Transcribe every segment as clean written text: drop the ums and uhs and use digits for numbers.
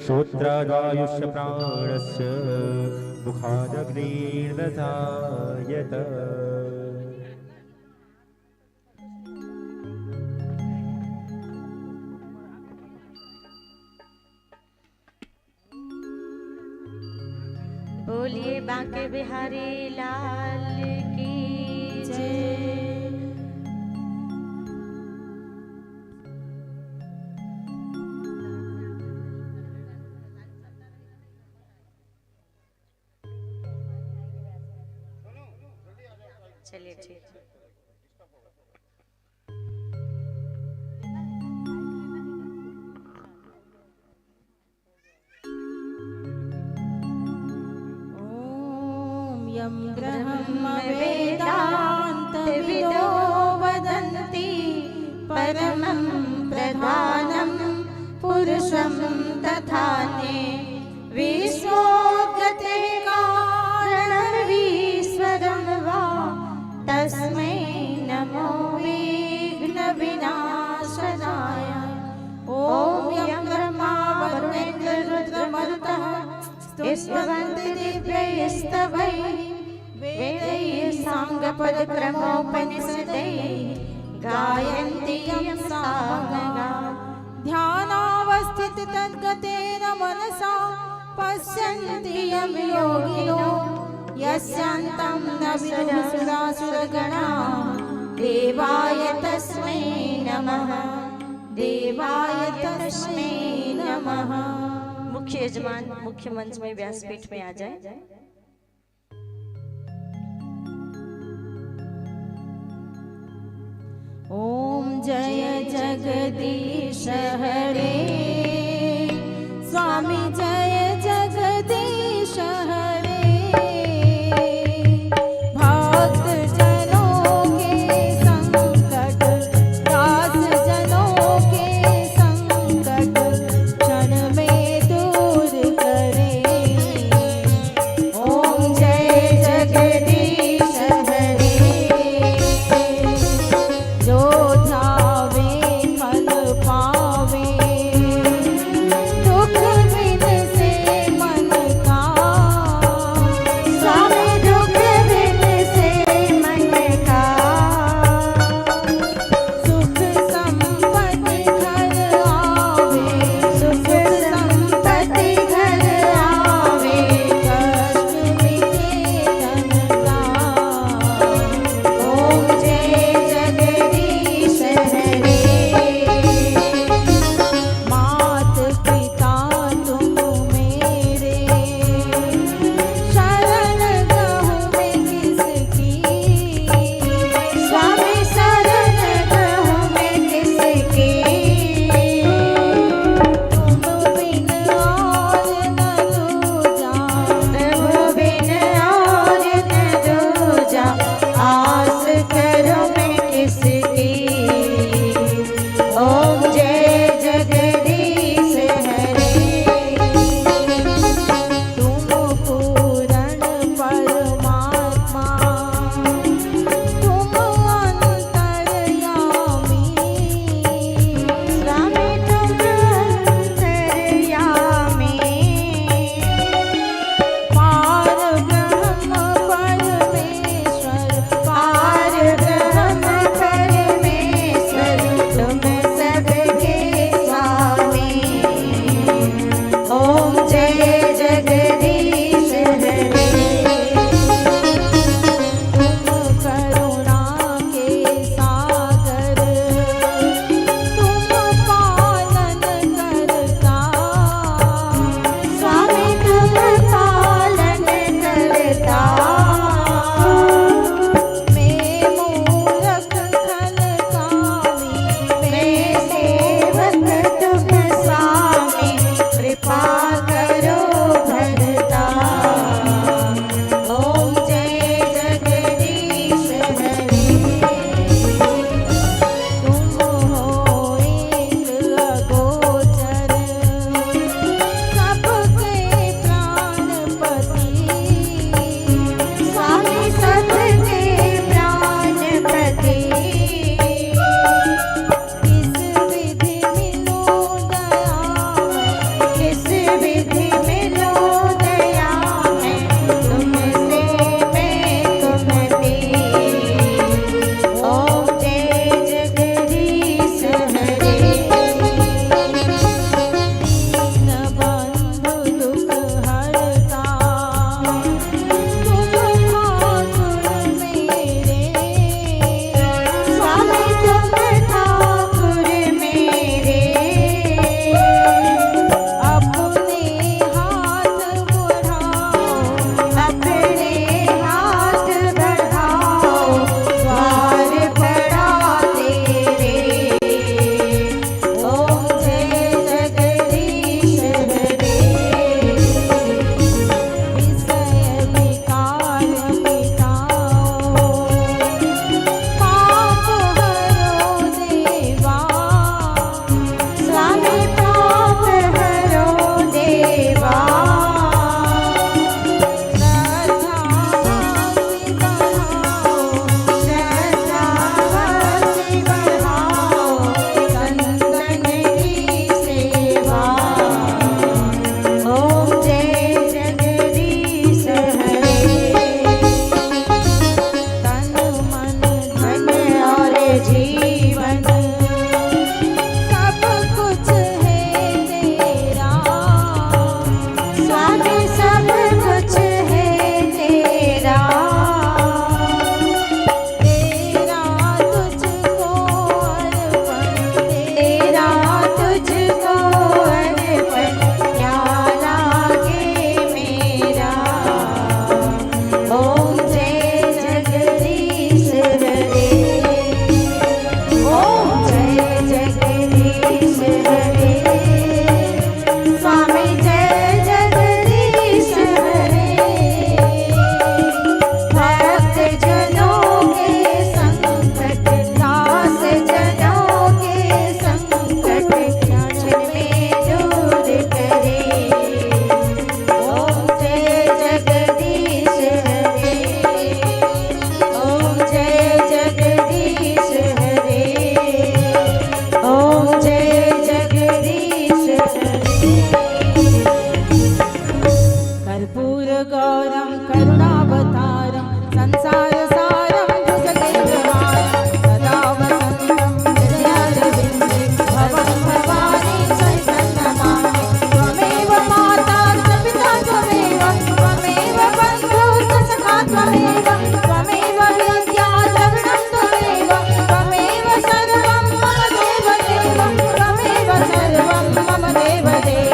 श्रोत्रादायुष्य प्राणस्य मुखादग्निर्दधायत। बोलिए बांके बिहारी लाल की जय। चलिए ठीक है। यं ब्रह्म वेदान्त विदो वदन्ति परमं प्रधानं पुरुषं तथान्ये विश्वोत्पत्ते कारणमीश्वरं वा तस्मै नमो विघ्नविनाशनाय। ॐ यं ब्रह्मा वरुणेन्द्र रुद्रमरुतः स्तुवन्ति दिव्यैस्तवैः वेदैः साङ्गपदक्रमोपनिषदैः गायन्ति यं सामगा। ध्यानावस्थित तद्गतेन मनसा पश्यन्ति यं योगिनो यस्यान्तं न विदुषुरासुरगणा। देवाय तस्मै नमः, देवाय तस्मै नमः। मुख्य यजमान मुख्य मंच में व्यासपीठ में आ जाए। ओम जय जगदीश हरे स्वामी जय जगदीश हरे। भक्त जनों के संकट दास जनों के संकट क्षण में दूर करे। ओम जय जगदीश हरे जो ध्यावे फल पावे।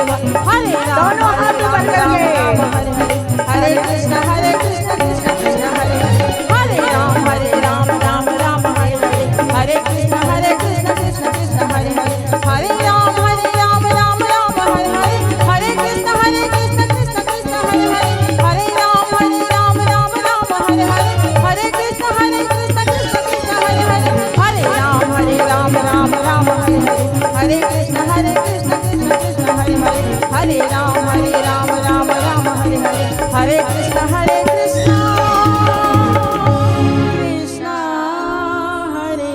देव हरे राम दोनों हाथ ऊपर करके। हरे हरे कृष्ण कृष्ण कृष्ण हरे हरे राम राम राम हरे हरे हरे कृष्ण कृष्ण कृष्ण हरे हरे हरे राम राम राम हरे हरे हरे कृष्ण कृष्ण कृष्ण हरे हरे हरे राम राम राम हरे हरे हरे कृष्ण कृष्ण कृष्ण हरे हरे हरे राम राम हरे हरे हरे कृष्ण कृष्ण कृष्ण हरे हरे हरे राम राम हरे हरे हरे कृष्ण कृष्ण हरे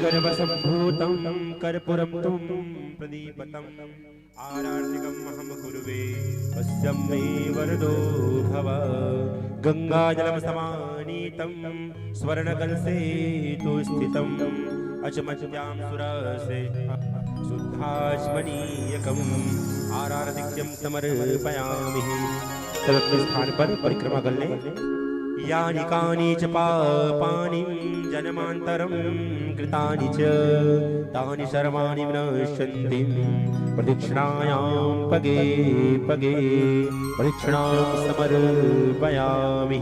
गर्भसम्भूतं कर्पूरं तुं प्रदीपतम् आरार्तिकं महं कुरुवे पश्यं मे वरदो भव गंगाजलं समानीतं स्वर्णकलशे तु स्थितम् अचमच्यां सुरसे शुद्धाचमनीयकम् आरार्तिक्यं समर्पयामि। सब अपने स्थान पर परिक्रमा कर लें। यानि कानि च पापानि जन्मान्तरं कृतानि च तानि सर्वाणि विनश्यन्ति प्रदक्षिणायां पगे पगे प्रदक्षिणां समर्पयामि।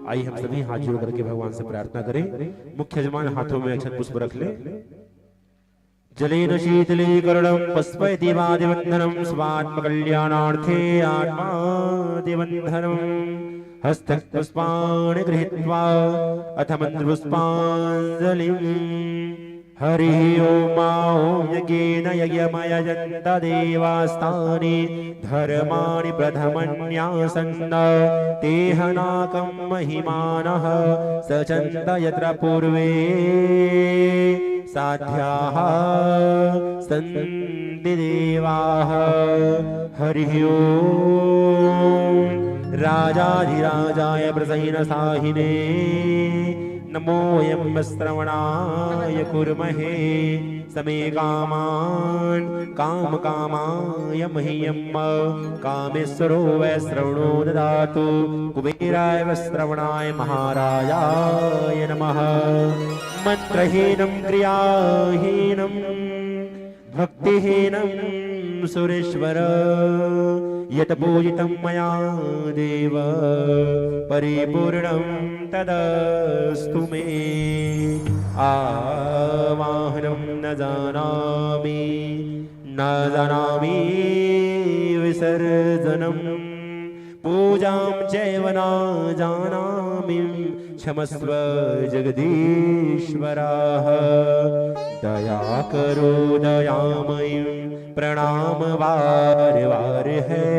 आइए हम सभी हाथ जोड़ करके भगवान से प्रार्थना करें। मुख्य यजमान हाथों में अक्षत पुष्प रख ले। जलेन शीतलीकरणं पुष्पैतिवादिबन्धनं स्वात्मकल्याणार्थे आत्मादिबन्धनं हस्तपुष्पाणि गृहीत्वा अथ मन्त्रपुष्पाञ्जलिं हरिः ॐ यज्ञेन यज्ञमयजन्त देवास्तानि धर्माणि प्रथमन्यासन्न तेहनाकं महिमानः सचन्त यत्र पूर्वे साध्याः सन्ति देवाः। हरिः ॐ राजाधिराजाय प्रसन्नसाहिने नमोऽयं श्रवणाय कुर्महे समे कामान् कामकामाय मह्यं कामेश्वरो वै श्रवणो ददातु कुबेराय वै श्रवणाय महाराजाय नमः। मंत्रहीनं क्रियाहीनं भक्तिहीनं सुरेश्वर यत् पूजितं मया देव परिपूर्णं तदस्तु मे। आवाहनं न जानामि विसर्जनं पूजां चैव न जानामि क्षमस्व जगदीश्वराः। दया करो दयामयी प्रणाम बार बार है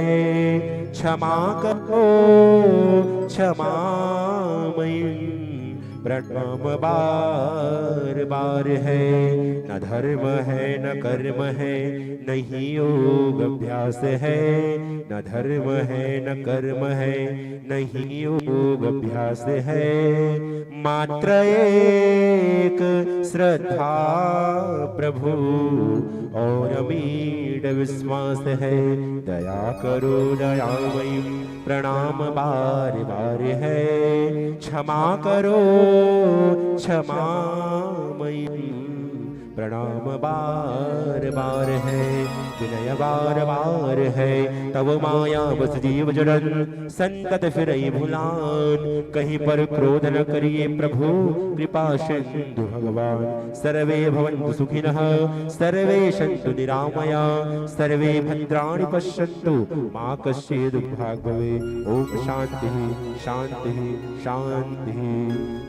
क्षमा करो क्षमामयी प्रणाम बार बार है। न धर्म है न कर्म है नहीं योग अभ्यास है न धर्म है न कर्म है नहीं योग अभ्यास है मात्र एक श्रद्धा प्रभु और अमीट विश्वास है। दया करो दयामयी प्रणाम बार बार है क्षमा करो क्षमामयी प्रणाम बार बार है विनय बार बार है। तब माया बस जीव जड़न संकट फिरई भुलान कहीं पर क्रोध न करिए प्रभु कृपा सिंधु भगवान। सर्वे भवन्तु सुखिनः सर्वे सन्तु निरामया सर्वे भद्राणि पश्यन्तु मा कश्चित् दुर्भाग् भवेत्। ओम शांति शांति शांति।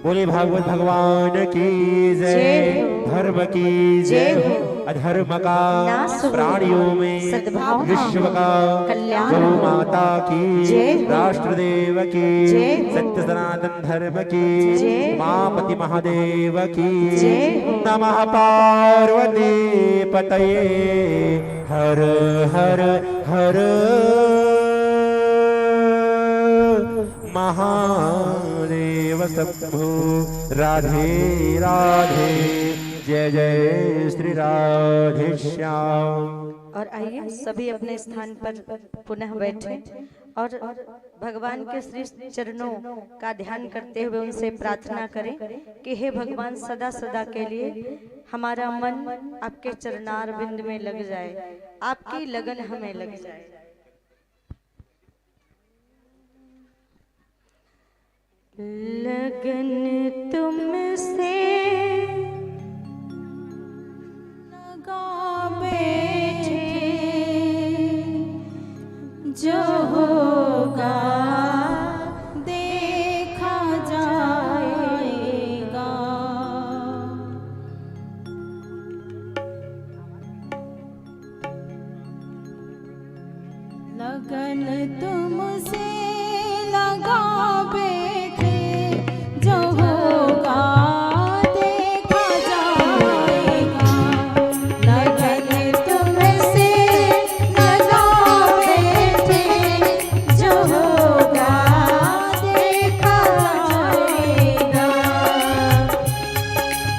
बोले भागवत भगवान की जय धर्म की जय अधर्म का प्राणियों में विश्व का गौ माता की राष्ट्रदेव की सत्य सनातन धर्म की मापति महादेव की नमः पार्वती पतये हर हर हर महादेव शंभो। राधे राधे जय जय श्री राधे श्याम। और आइए सभी अपने स्थान पर पुनः बैठे और भगवान के श्री चरणों का ध्यान करते हुए उनसे प्रार्थना करें कि हे भगवान सदा सदा के लिए हमारा मन आपके चरणार बिंद में लग जाए, आपकी लगन हमें लग जाए। लगन तुमसे लगा बैठे, जो होगा देखा जाएगा। लगन तुमसे लगा बैठे, जो होगा देखा जाएगा। लगन तुमसे लगा बैठे, जो होगा देखा जाएगा।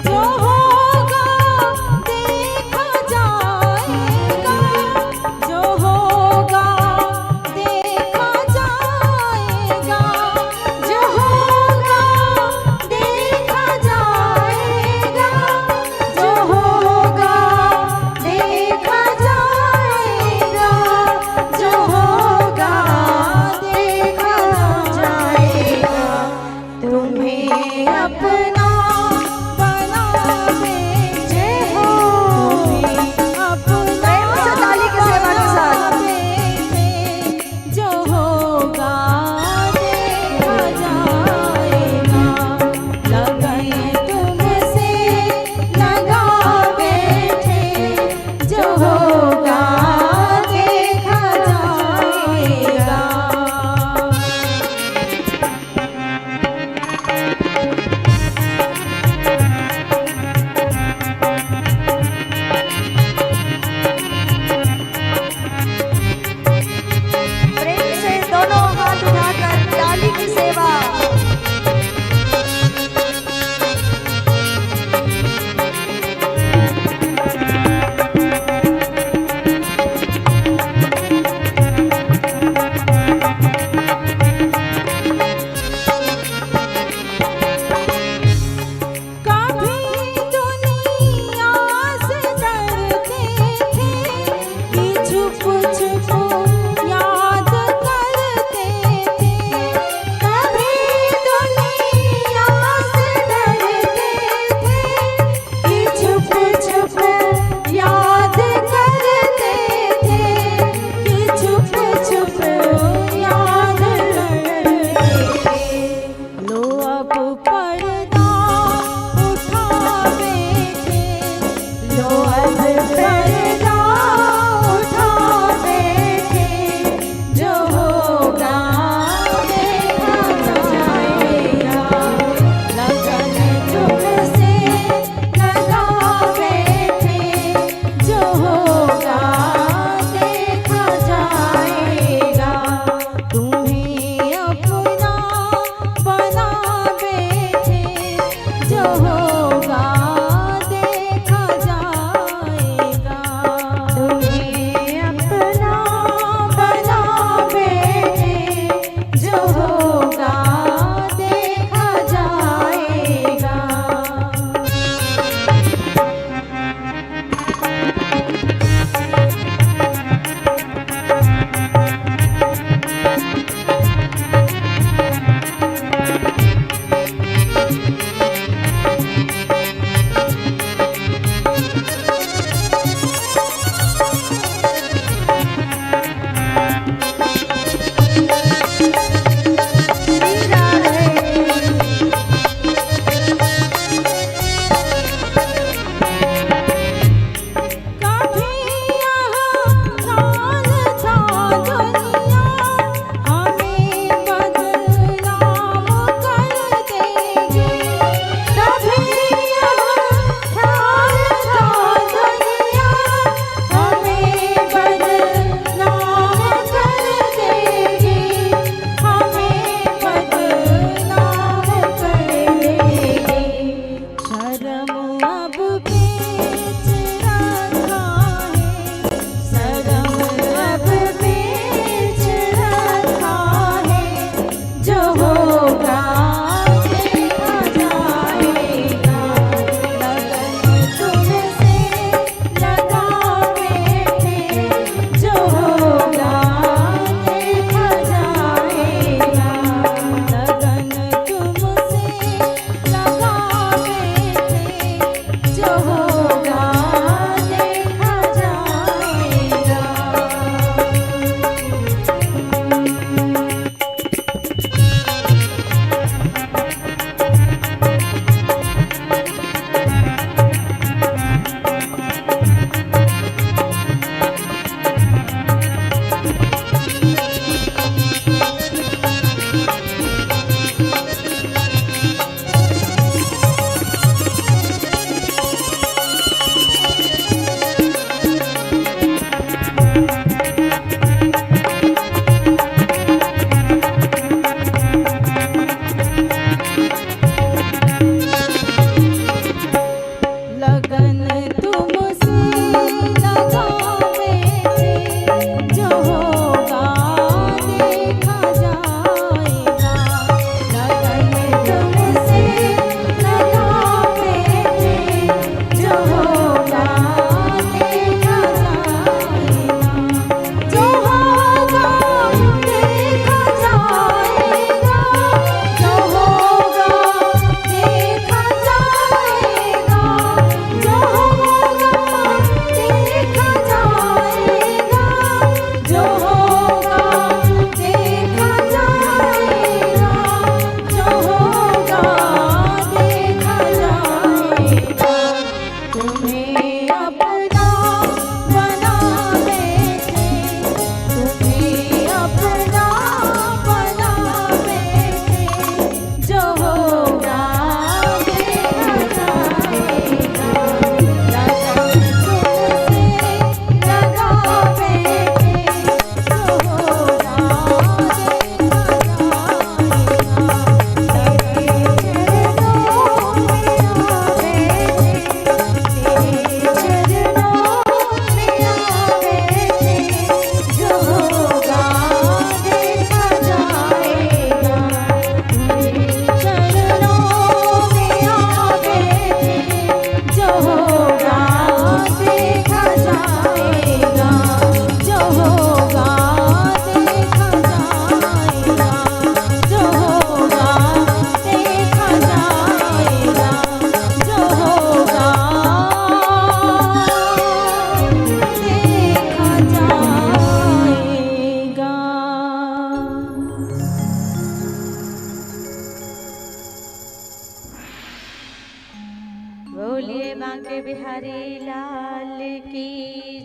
जो होगा देखा जाएगा, जो होगा देखा जाएगा।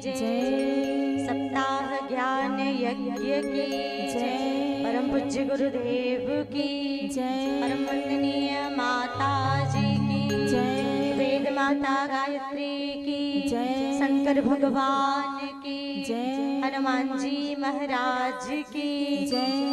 जय सप्ताह ज्ञान यज्ञ की जय परम पूज्य गुरुदेव की जय परम वंदनीय माता जी की जय वेद माता गायत्री की जय शंकर भगवान की जय हनुमान जी महाराज की जय